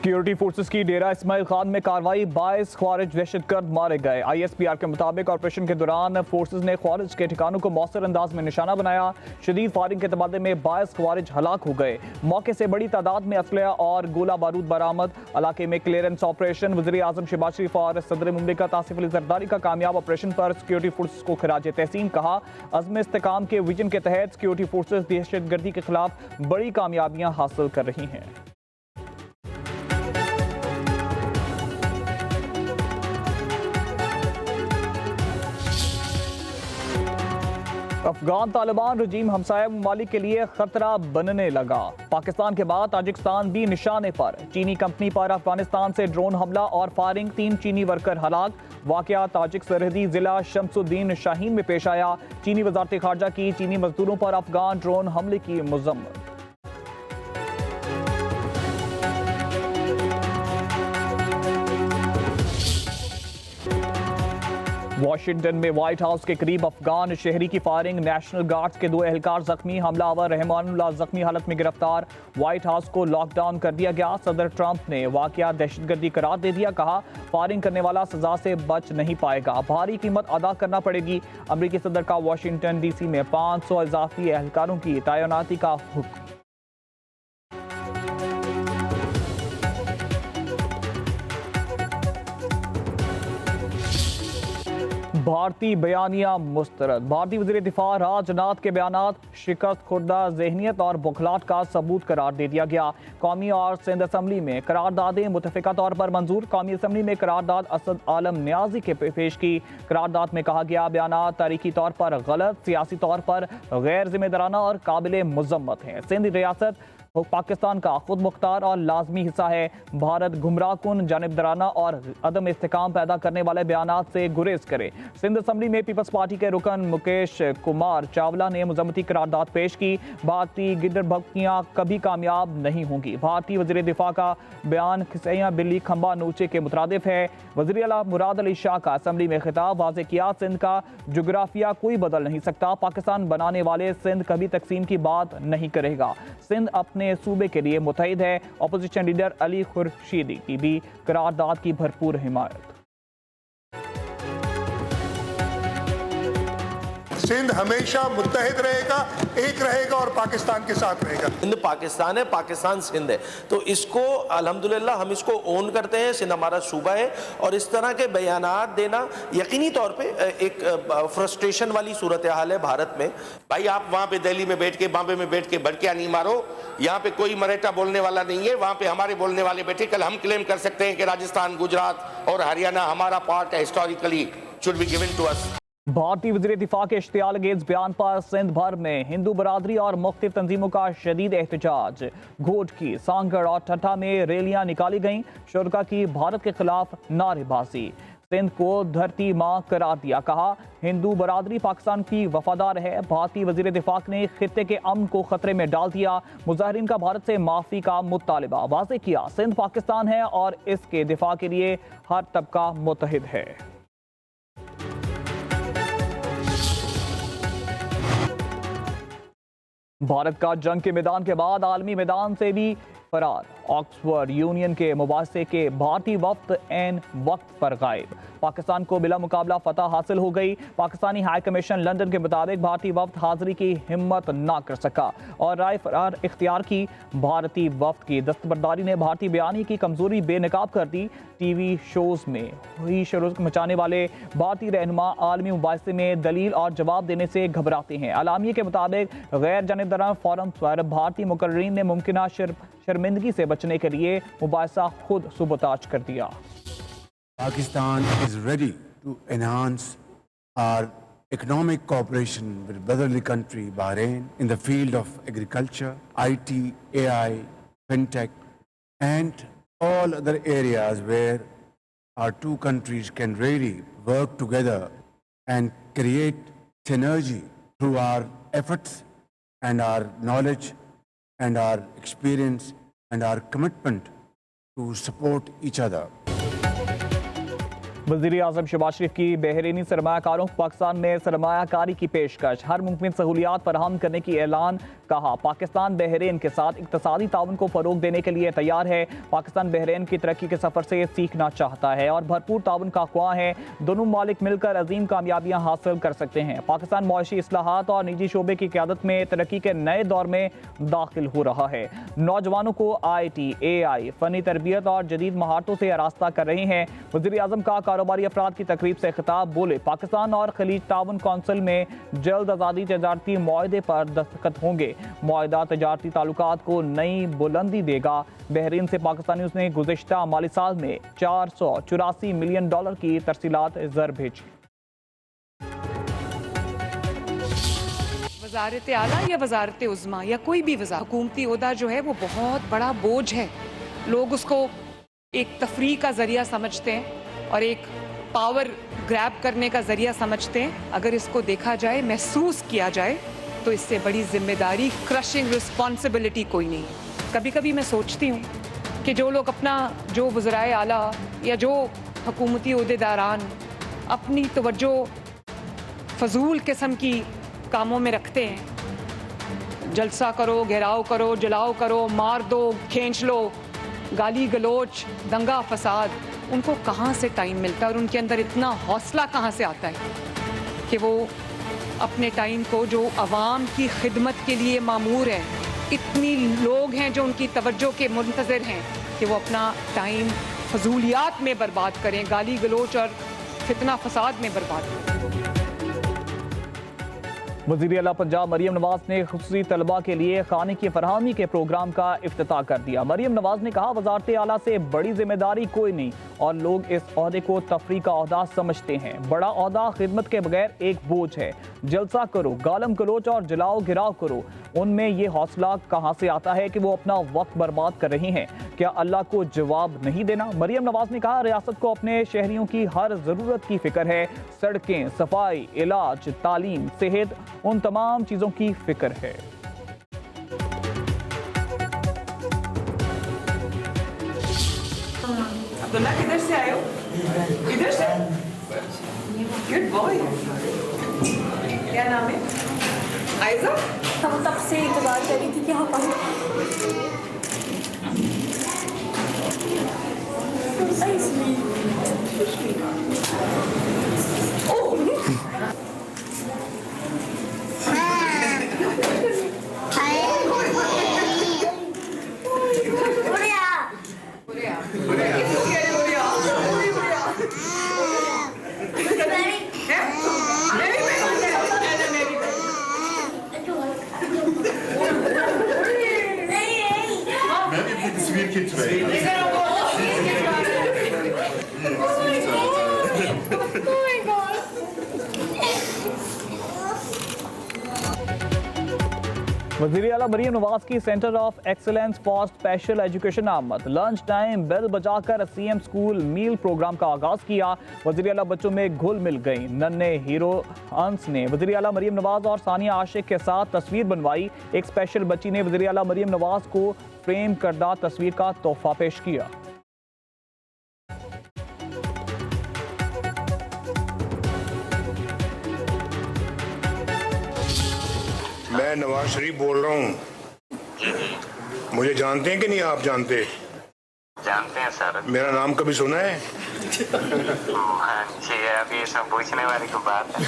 Security forces की डेरा इस्माइल खान में कार्रवाई, 22 ख्वारिज दहशतगर्द मारे गए। ISPR के मुताबिक ऑपरेशन के दौरान फोर्सेस ने ख्वारिज के ठिकानों को मौसर अंदाज में निशाना बनाया। शदीद फायरिंग के तबादले में 22 ख्वारिज हलाक हो गए। मौके से बड़ी तादाद में असलहा और गोला बारूद बरामद। इलाके में क्लियरेंस ऑपरेशन। वज़ीर आज़म शहबाज शरीफ और सदर मुमलिकत आसिफ अली जरदारी का कामयाब ऑपरेशन पर सिक्योरिटी फोर्सेस को खिराज तहसीन कहा। अज़्म इस्तेकाम के विजन के तहत सिक्योरिटी फोर्सेस दहशतगर्दी के खिलाफ बड़ी कामयाबियां हासिल कर रही हैं। अफगान तालिबान रजीम हमसाया ममालिक के लिए खतरा बनने लगा। पाकिस्तान के बाद ताजिकिस्तान भी निशाने पर। चीनी कंपनी पर अफगानिस्तान से ड्रोन हमला और फायरिंग, 3 चीनी वर्कर हलाक। वाकया ताजिक सरहदी जिला शमसुद्दीन शाहीन में पेश आया। चीनी वजारत खारजा की चीनी मजदूरों पर अफगान ड्रोन हमले की मजम्मत। वाशिंगटन में व्हाइट हाउस के करीब अफगान शहरी की फायरिंग, नेशनल गार्ड्स के 2 एहलकार जख्मी। हमलावर रहमानुल्लाह जख्मी हालत में गिरफ्तार। व्हाइट हाउस को लॉकडाउन कर दिया गया। सदर ट्रंप ने वाकया दहशतगर्दी करार दे दिया। कहा, फायरिंग करने वाला सजा से बच नहीं पाएगा, भारी कीमत अदा करना पड़ेगी। अमरीकी सदर का वाशिंगटन DC में 500 इजाफी एहलकारों की तैनाती का हुक्म। भारतीय बयानिया मुस्तरद। भारतीय वज़ीर दिफा राजनाथ के बयानात शिकस्त खुर्दा जहनियत और बुखलाहट का सबूत करार दे दिया गया। कौमी और सिंध असम्बली में करारदादें मुतफ़िका तौर पर मंजूर। कौमी असम्बली में करारदाद असद आलम न्याजी के पेश की। करारदाद में कहा गया, बयानात तारीखी तौर पर गलत, सियासी तौर पर गैर जिम्मेदाराना और काबिल मजम्मत हैं। सिंध रियासत पाकिस्तान का खुद मुख्तार और लाजमी हिस्सा है। भारत गुमराह कुन, जानिबदाराना और अदम इस्तेकाम पैदा करने वाले बयानात से गुरेज करे। सिंध असम्बली में पीपल्स पार्टी के रुकन मुकेश कुमार चावला ने मजम्मती करारदाद पेश की। भारतीय गिद्दड़ भक्तियां कभी कामयाब नहीं होंगी। भारतीय वज़ीर दिफा का बयान खिसैया बिल्ली खंबा नोचे के मुतरादिफ है। वज़ीर आला मुराद अली शाह का असम्बली में खिताब, वाज़े किया, सिंध का जोग्राफिया कोई बदल नहीं सकता। पाकिस्तान बनाने वाले सिंध कभी तकसीम की बात नहीं करेगा। सिंध अपने सूबे के लिए मुतहिद है। अपोजिशन लीडर अली खुर्शीदी की भी करारदाद की भरपूर हिमायत। सिंध हमेशा मुत्तहिद रहेगा, एक रहेगा और पाकिस्तान के साथ रहेगा। सिंध पाकिस्तान है, पाकिस्तान सिंध है, तो इसको अल्हम्दुलिल्लाह हम इसको ओन करते हैं। सिंध हमारा सूबा है और इस तरह के बयानात देना यकीनी तौर पे एक फ्रस्ट्रेशन वाली सूरत हाल है भारत में। भाई आप वहाँ पे दिल्ली में बैठ के, बॉम्बे में बैठ के भड़कियाँ नहीं मारो। यहाँ पे कोई मराठा बोलने वाला नहीं है, वहाँ पे हमारे बोलने वाले बैठे। कल हम क्लेम कर सकते हैं कि राजस्थान, गुजरात और हरियाणा हमारा पार्ट है, historically should be given to us. भारतीय वज़ीर दिफा के इश्तियाल अंगेज़ बयान पर सिंध भर में हिंदू बरादरी और मुख्तलिफ तंजीमों का शदीद एहतजाज। घोटकी, सांगड़ और ठट्ठा में रैलियां निकाली गईं। शुरका की भारत के खिलाफ नारेबाजी। सिंध को धरती माँ करार दिया। कहा, हिंदू बरादरी पाकिस्तान की वफादार है। भारतीय वज़ीर दिफा ने खित्ते के अमन को खतरे में डाल दिया। मुजाहिरीन का भारत से माफ़ी का मुतालबा। वाज़े किया, सिंध पाकिस्तान है और इसके दिफा के लिए हर तबका मुत्तहिद है। भारत का जंग के मैदान के बाद आलमी मैदान से भी फरार। ऑक्सफोर्ड यूनियन के मुबासे के भारतीय वफ्द एन वक्त पर गायब। पाकिस्तान को बिला मुकाबला फतह हासिल हो गई। पाकिस्तानी हाई कमीशन लंदन के मुताबिक भारतीय वफ्द हाजिरी की हिम्मत ना कर सका और राय फरार इख्तियार की। भारतीय वफ्द की दस्तबरदारी ने भारतीय बयानी की कमजोरी बेनकाब कर दी। TV शोज में हुई शोर मचाने वाले भारतीय रहनुमा आलमी मुबासे में दलील और जवाब देने से घबराते हैं। आलामिया के मुताबिक गैर जानिबदाराना फोरम पर भारतीय मुकर्रीन ने मुमकिन शर्मिंदगी से बचने के लिए मुबासा खुद सुबताज कर दिया। Pakistan is ready to enhance our economic cooperation with brotherly country Bahrain in the field of agriculture, IT, AI, fintech, and all other areas where our two countries can really work together and create synergy through our efforts and our knowledge and our experience and our commitment to support each other. वज़ीर आज़म शहबाज शरीफ की Bahraini सरमायाकारों को पाकिस्तान में सरमायाकारी की पेशकश, हर मुमकिन सहूलियात फराहम करने की ऐलान। कहा, पाकिस्तान बहरीन के साथ इक़्तिसादी ताउन को फ़रोग देने के लिए तैयार है। पाकिस्तान बहरीन की तरक्की के सफ़र से सीखना चाहता है और भरपूर ताउन का ख्वाह है। दोनों ममालिक मिलकर अजीम कामयाबियाँ हासिल कर सकते हैं। पाकिस्तान मुआशी इस्लाहात और निजी शोबे की क़यादत में तरक्की के नए दौर में दाखिल हो रहा है। नौजवानों को IT, AI, फ़नी तरबियत और जदीद महारतों से आरास्ता कर रहे हैं। वज़ीर आज़म का कारोबारी अफराद की तकरीब से खिताब, बोले, पाकिस्तान और खलीज ताउन कौंसिल में जल्द आज़ादी तजारती मुआहदे पर दस्तखत होंगे। मुआहदा तजारती ताल्लुकात को नई बुलंदी देगा। बहरीन से पाकिस्तानियों ने गुज़िश्ता माली साल में $484 मिलियन की तरसीलात ज़र भेजी। वज़ारत आला या वज़ारत उज़्मा या कोई भी हुकूमती ओहदा जो है वो बहुत बड़ा बोझ है। लोग उसको एक तफरीह का ज़रिया समझते हैं और एक पावर ग्रैब करने का ज़रिया समझते हैं। अगर इसको देखा जाए, महसूस किया जाए, तो इससे बड़ी जिम्मेदारी, क्रशिंग रिस्पॉन्सिबिलिटी कोई नहीं है। कभी कभी मैं सोचती हूँ कि जो लोग जो वज़राए आला या जो हुकूमती ओहदेदारान अपनी तवज्जो फजूल किस्म की कामों में रखते हैं, जलसा करो, घेराव करो, जलाओ करो, मार दो, खींच लो, गाली गलोच, दंगा फसाद, उनको कहाँ से टाइम मिलता है और उनके अंदर इतना हौसला कहाँ से आता है कि वो अपने टाइम को, जो आवाम की खिदमत के लिए मामूर है, इतनी लोग हैं जो उनकी तवज्जो के मुंतज़िर हैं, कि वो अपना टाइम फजूलियात में बर्बाद करें, गाली गलोच और फितना फसाद में बर्बाद करें। वज़ीर आला पंजाब मरीम नवाज ने खुसूसी तलबा के लिए खाने की फरहमी के प्रोग्राम का इफ्तिताह कर दिया। मरीम नवाज ने कहा, वज़ारत आला से बड़ी जिम्मेदारी कोई नहीं और लोग इस ओहदे को तफरीह का ओहदा समझते हैं। बड़ा ओहदा खिदमत के बगैर एक बोझ है। जलसा करो, गालम गलोच और जलाओ गिराव करो, उनमें ये हौसला कहाँ से आता है कि वो अपना वक्त बर्बाद कर रही हैं? क्या अल्लाह को जवाब नहीं देना? मरीम नवाज ने कहा, रियासत को अपने शहरियों की हर ज़रूरत की फिक्र है। सड़कें, सफाई, इलाज, तालीम, सेहत, उन तमाम चीज़ों की फिक्र है। अब्दुल्ला, किधर से आए हो? इधर से? Good boy. क्या नाम है? आयजा? हम तब से इंतजार कर रही थी कि हम वज़ीर आला मरीम नवाज की centre of excellence for special education आमद। लंच टाइम बेल बजाकर CM स्कूल मील प्रोग्राम का आगाज किया। वज़ीर आला बच्चों में घुल मिल गई। नन्हे हीरो हंस ने वज़ीर आला मरीम नवाज और सानिया आशिक के साथ तस्वीर बनवाई। एक स्पेशल बच्ची ने वज़ीर आला मरीम नवाज को फ्रेम करदा तस्वीर का तोहफा पेश किया। मैं नवाज शरीफ बोल रहा हूँ। मुझे जानते हैं कि नहीं आप जानते? जानते हैं सर। मेरा नाम कभी सुना है? हाँ जी, अभी इसमें पूछने वाली कोई बात है?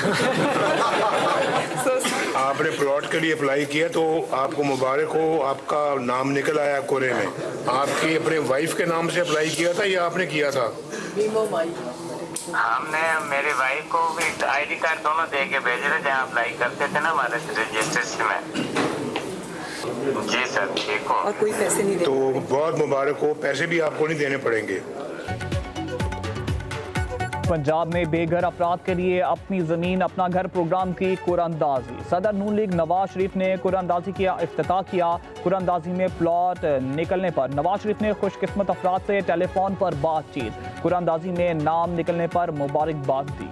आपने प्लॉट के लिए अप्लाई किया तो आपको मुबारक हो, आपका नाम निकल आया कोरे में। आपकी अपने वाइफ के नाम से अप्लाई किया था या आपने किया था? हमने मेरी वाइफ को भी ID कार्ड दोनों दे के भेजे थे जहाँ अप्लाई करते थे ना हमारे रजिस्ट्रेशन में। जी सर, ठीक हो। और कोई पैसे नहीं तो बहुत मुबारक हो, पैसे भी आपको नहीं देने पड़ेंगे। पंजाब में बेघर अफराद के लिए अपनी ज़मीन अपना घर प्रोग्राम की कुरानंदाजी। सदर नून लीग नवाज शरीफ ने कुरानंदाजी का इफ्तिताह किया। कुरानंदाजी में प्लॉट निकलने पर नवाज शरीफ ने खुशकिस्मत अफराद से टेलीफोन पर बातचीत। कुरानंदाजी में नाम निकलने पर मुबारकबाद दी।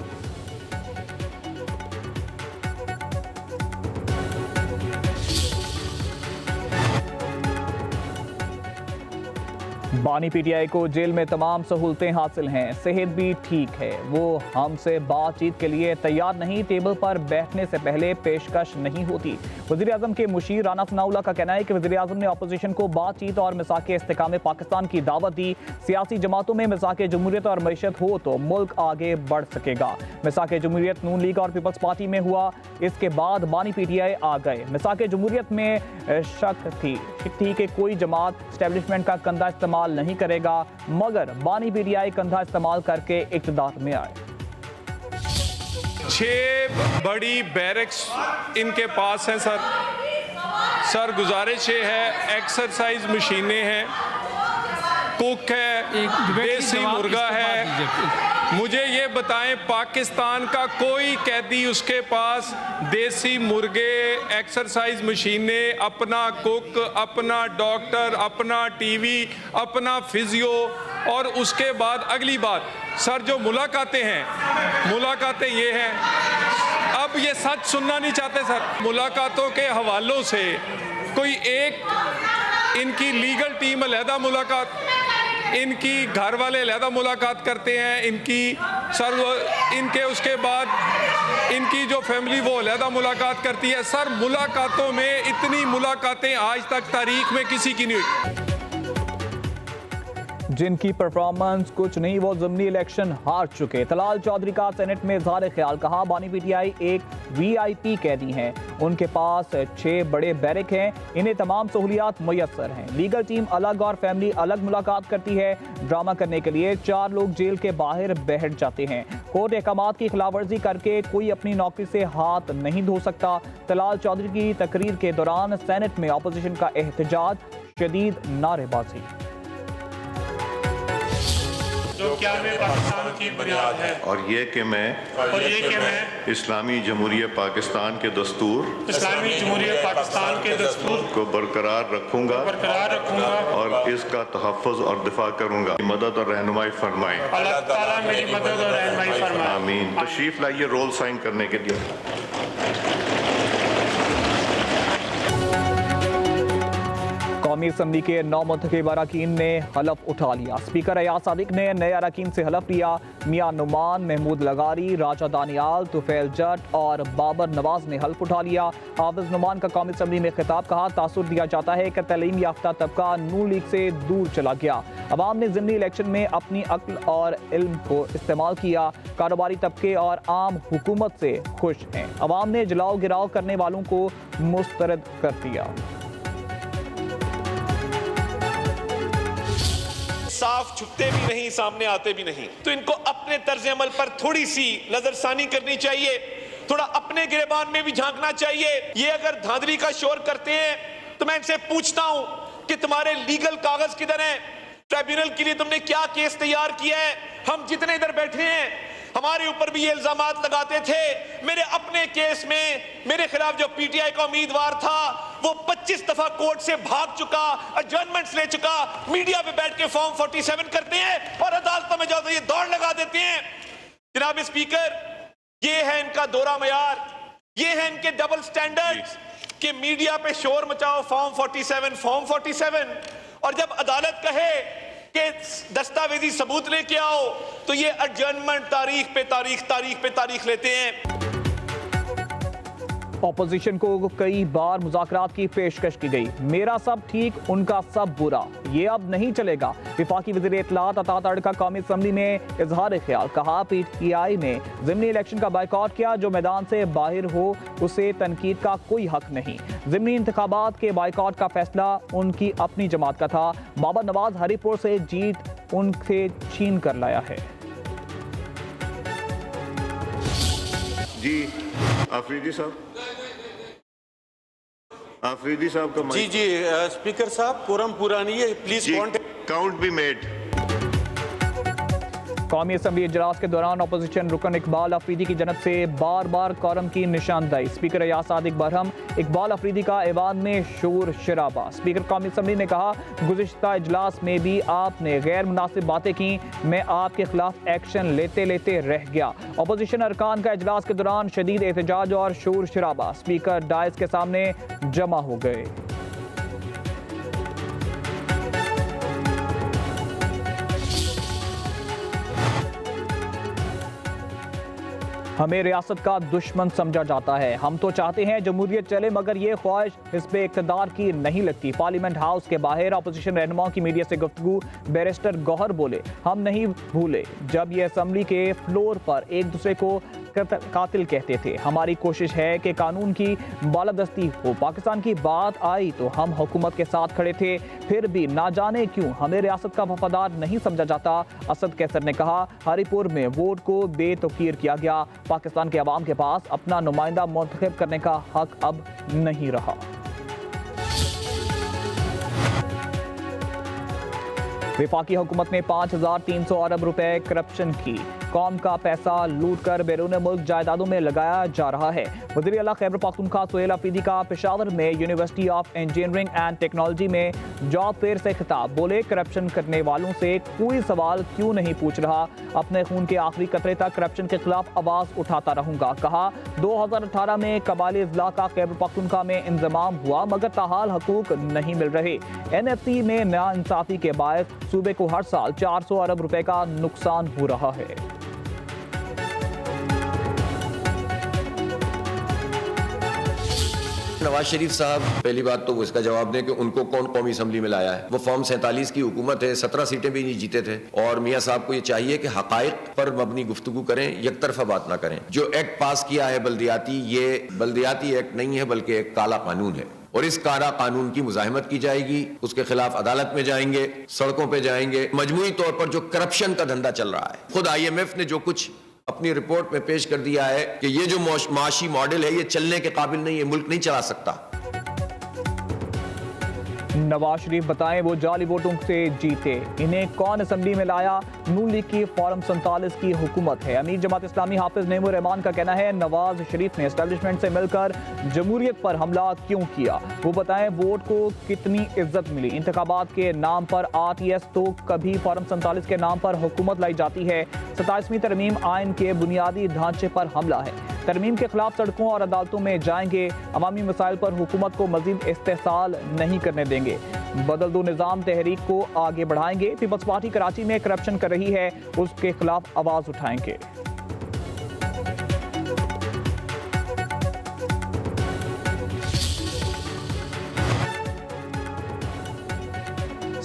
बानी पीटीआई को जेल में तमाम सहूलतें हासिल हैं, सेहत भी ठीक है, वो हमसे बातचीत के लिए तैयार नहीं, टेबल पर बैठने से पहले पेशकश नहीं होती। वज़ीर आज़म के मुशीर राना सनाउल्लाह का कहना है कि वज़ीर आज़म ने अपोजिशन को बातचीत और मिसाक इस्तेकाम पाकिस्तान की दावत दी। सियासी जमातों में मिसाक जमहूरियत और मईशत हो तो मुल्क आगे बढ़ सकेगा। मिसाक जमहूरियत नून लीग और पीपल्स पार्टी में हुआ, इसके बाद बानी पीटीआई आ गए। मिसाक जमहूरियत में शक थी कि कोई जमात एस्टेब्लिशमेंट का कंधा इस्तेमाल नहीं करेगा, मगर बानी पीटीआई कंधा इस्तेमाल करके इक़्तिदार में आए। 6 बड़ी बैरक्स इनके पास हैं सर गुजारिश ये है, एक्सरसाइज मशीनें हैं, कुक है, देसी मुर्गा है। मुझे ये बताएं, पाकिस्तान का कोई कैदी उसके पास देसी मुर्गे, एक्सरसाइज मशीनें, अपना कुक, अपना डॉक्टर, अपना टीवी, अपना फिजियो, और उसके बाद अगली बात सर जो मुलाकातें हैं, मुलाकातें ये हैं, अब ये सच सुनना नहीं चाहते सर। मुलाकातों के हवालों से कोई एक इनकी लीगल टीम अलहदा मुलाकात, इनकी घर वाले अलहदा मुलाकात करते हैं, इनके उसके बाद इनकी जो फैमिली वो अलहदा मुलाकात करती है। सर मुलाकातों में इतनी मुलाकातें आज तक तारीख में किसी की नहीं हुई। जिनकी परफॉर्मेंस कुछ नहीं, वो ज़िमनी इलेक्शन हार चुके। तलाल चौधरी का सेनेट में इज़हार ख्याल, कहा बानी पीटीआई एक वीआईपी कैदी हैं, उनके पास 6 बड़े बैरक हैं, इन्हें तमाम सहूलियात मुयस्सर हैं। लीगल टीम अलग और फैमिली अलग मुलाकात करती है। ड्रामा करने के लिए 4 लोग जेल के बाहर बैठ जाते हैं। कोर्ट अहकामात की खिलाफवर्जी करके कोई अपनी नौकरी से हाथ नहीं धो सकता। तलाल चौधरी की तकरीर के दौरान सेनेट में अपोजिशन का एहतजाज, शदीद नारेबाजी। जो क्या में पाकिस्तान की बुनियाद है, और ये कि मैं इस्लामी जमहूरियत पाकिस्तान के दस्तूर को बरकरार रखूंगा और इसका तहफ़्फ़ुज़ और दिफा करूंगा। मदद और रहनुमाई फरमाएं। अल्लाह ताला मेरी मदद और रहनुमाई फरमाए। आमीन। तशरीफ लाइए रोल साइन करने के लिए। कौमी असम्बली के 9 मुंतखब अरकान ने हलफ उठा लिया। स्पीकर अयाज सादिक ने नए अरकान से हलफ लिया। मियां नुमान, महमूद लगारी, राजा दानियाल, तुफैल जट और बाबर नवाज ने हल्फ उठा लिया। हाफिज नुमान का कौमी असम्बली में खिताब, कहा तासुर दिया जाता है कि तलीम याफ्ता तबका नून लीग से दूर चला गया। अवाम ने ज़िमनी इलेक्शन में अपनी अक्ल और इल्म को इस्तेमाल किया। कारोबारी तबके और आम हुकूमत से खुश हैं। अवाम ने जलाओ गिराव करने वालों को मुस्तरद कर दिया। साफ छुपते भी नहीं, सामने आते भी नहीं, तो इनको अपने तर्ज अमल पर थोड़ी सी नजरसानी करनी चाहिए, थोड़ा अपने गिरेबान में भी झांकना चाहिए। ये अगर धांधली का शोर करते हैं तो मैं इनसे पूछता हूं कि तुम्हारे लीगल कागज किधर हैं? ट्राइब्यूनल के लिए तुमने क्या केस तैयार किया है? हम जितने इधर बैठे हैं हमारे ऊपर भी ये इल्जामात लगाते थे। मेरे अपने केस में मेरे खिलाफ जो पीटीआई का उम्मीदवार था वो 25 दफा कोर्ट से भाग चुका, एडजर्नमेंट्स ले चुका, मीडिया पे बैठ के फॉर्म 47 करते हैं और अदालतों में जाते ये दौड़ लगा देते हैं। जनाब स्पीकर, ये है इनका दोहरा मयार, ये है इनके डबल स्टैंडर्ड्स कि मीडिया पे शोर मचाओ, फॉर्म 47, और जब अदालत कहे कि दस्तावेजी सबूत लेके आओ तो ये एडजर्नमेंट तारीख पे तारीख लेते हैं। अपोजिशन को कई बार मुज़ाकरात की पेशकश की गई, मेरा सब ठीक उनका सब बुरा, ये अब नहीं चलेगा। विफाकी वज़ीर इत्तलात अता तड़का कौमी असम्बली में इजहार ख्याल, कहा पीटीआई ने ज़िमनी इलेक्शन का बायकॉट किया, जो मैदान से बाहर हो उसे तनकीद का कोई हक नहीं। ज़िमनी इंतखाबात के बायकॉट का फैसला उनकी अपनी जमात का था। बाबर नवाज हरीपुर से जीत उनसे छीन कर लाया है। जी आफरीदी साहब का जी स्पीकर साहब, कोरम पूरा नहीं है, प्लीज काउंट बी मेड। कौमी असम्बली इजलास के दौरान अपोजिशन रुकन इकबाल अफरीदी की जनब से बार बार कोरम की निशानदाही। स्पीकर अयाज सादिक बरहम, इकबाल अफरीदी का ऐवान में शोर शराबा। स्पीकर कौमी असम्बली ने कहा, गुज़िश्ता इजलास में भी आपने गैर मुनासिब बातें की, मैं आपके खिलाफ एक्शन लेते लेते रह गया। अपोजिशन अरकान का इजलास के दौरान शदीद एहतजाज और शोर शराबा। स्पीकर डायस के सामने जमा हो गए। हमें रियासत का दुश्मन समझा जाता है। हम तो चाहते हैं जमहूरियत चले, मगर ये ख्वाहिश हिस्ब इक़्तिदार की नहीं लगती। पार्लियामेंट हाउस के बाहर अपोजिशन रहनुमाओं की मीडिया से गुफ्तगू। बैरिस्टर गौहर बोले, हम नहीं भूले जब ये असम्बली के फ्लोर पर एक दूसरे को कातिल कहते थे। हमारी कोशिश है कि कानून की बालादस्ती हो। पाकिस्तान की बात आई तो हम हुकूमत के साथ खड़े थे, फिर भी ना जाने क्यों हमें रियासत का वफादार नहीं समझा जाता। असद कैसर ने कहा, हरीपुर में वोट को बेतौकीर किया गया। पाकिस्तान के अवाम के पास अपना नुमाइंदा मुंतखब करने का हक अब नहीं रहा। वफाकी हुकूमत ने 5300 अरब रुपए करप्शन की। कौम का पैसा लूट कर बैरून मुल्क जायदादों में लगाया जा रहा है। वज़ीर आला खैबर पख्तूनख्वा सुहेल अफरीदी का पेशावर में university of engineering and technology में जॉब फेयर से खिताब। बोले, करप्शन करने वालों से कोई सवाल क्यों नहीं पूछ रहा। अपने खून के आखिरी कतरे तक करप्शन के खिलाफ आवाज उठाता रहूंगा। कहा, 2018 में कबाइली इजला का खैबर पख्तूनख्वा में इंजमाम हुआ, मगर ताहाल हकूक नहीं मिल रहे। NFC में नाइंसाफी के बायस सूबे को हर साल 400 अरब रुपए का नुकसान हो रहा है। नवाज शरीफ साहब, पहली बात तो वो इसका जवाब दें कि उनको कौन कौमी असम्बली में लाया है। वो फॉर्म 47 की हुकूमत है, 17 सीटें भी नहीं जीते थे। और मियाँ साहब को ये चाहिए कि हकायक पर मबनी गुफ्तगू करें, एक तरफा बात ना करें। जो एक्ट पास किया है बल्दियाती, ये बल्दियाती एक्ट नहीं है बल्कि एक काला कानून है, और इस काला कानून की मुजाहिमत की जाएगी। उसके खिलाफ अदालत में जाएंगे, सड़कों पे जाएंगे। मजमूई तौर पर जो करप्शन का धंधा चल रहा है, खुद IMF ने जो कुछ अपनी रिपोर्ट में पेश कर दिया है कि ये जो माशी मॉडल है ये चलने के काबिल नहीं है, मुल्क नहीं चला सकता। नवाज शरीफ बताएं वो जाली वोटों से जीते, इन्हें कौन असम्बली में लाया। नून लीग की फॉर्म 47 की हुकूमत है। अमीर जमात इस्लामी हाफिज नईमुर रहमान का कहना है, नवाज शरीफ ने एस्टेब्लिशमेंट से मिलकर जमहूरियत पर हमला क्यों किया। वो बताएं वोट को कितनी इज्जत मिली। इंतखाबात के नाम पर RTS तो कभी फॉर्म 47 के नाम पर हुकूमत लाई जाती है। 27वीं तरमीम आइन के बुनियादी ढांचे पर हमला है। तरमीम के खिलाफ सड़कों और अदालतों में जाएंगे। अवामी मसाइल पर हुकूमत को मजीद इस्तेहसाल नहीं करने देंगे। बदल दो निज़ाम तहरीक को आगे बढ़ाएंगे। पीपल्स पार्टी कराची में करप्शन कर रही है, उसके खिलाफ आवाज उठाएंगे।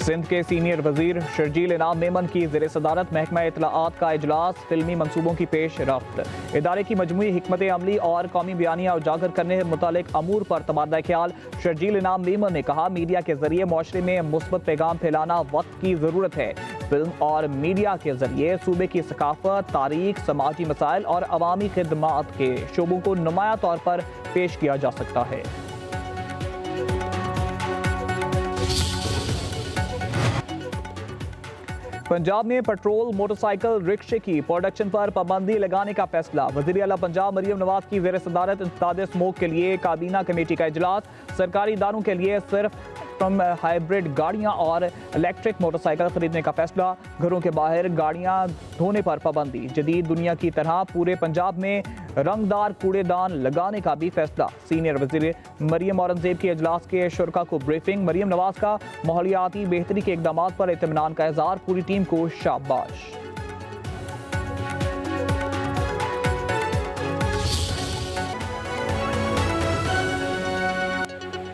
सिंध के सीनियर वजीर शर्जील इनाम मेमन की ज़ेर सदारत महकमा इत्तलाआत का इजलास। फिल्मी मंसूबों की पेश रफ्त, इदारे की मजमूई हिकमत अमली और कौमी बयानिया उजागर करने से मुतालिक अमूर पर तबादला ख्याल। शर्जील इनाम मेमन ने कहा, मीडिया के जरिए मुआशरे में मुस्बत पैगाम फैलाना वक्त की ज़रूरत है। फिल्म और मीडिया के जरिए सूबे की सकाफत, तारीख, समाजी मसाइल और अवामी खिदमात के शोबों को नुमाया तौर पर पेश किया जा सकता है। पंजाब में पेट्रोल मोटरसाइकिल रिक्शे की प्रोडक्शन पर पाबंदी लगाने का फैसला। वज़ीर आला पंजाब मरियम नवाज की ज़ेर सदारत इंसदाद स्मोक के लिए काबीना कमेटी का इजलास। सरकारी इदारों के लिए सिर्फ हाइब्रिड गाड़ियां और इलेक्ट्रिक मोटरसाइकिल खरीदने का फैसला। घरों के बाहर गाड़ियां धोने पर पाबंदी। जदीद दुनिया की तरह पूरे पंजाब में रंगदार कूड़ेदान लगाने का भी फैसला। सीनियर वज़ीर मरियम औरंगजेब के इजलास के शुरका को ब्रीफिंग। मरियम नवाज का माहौलियाती बेहतरी के इकदाम पर इत्मीनान का इज़हार। पूरी टीम को शाबाश।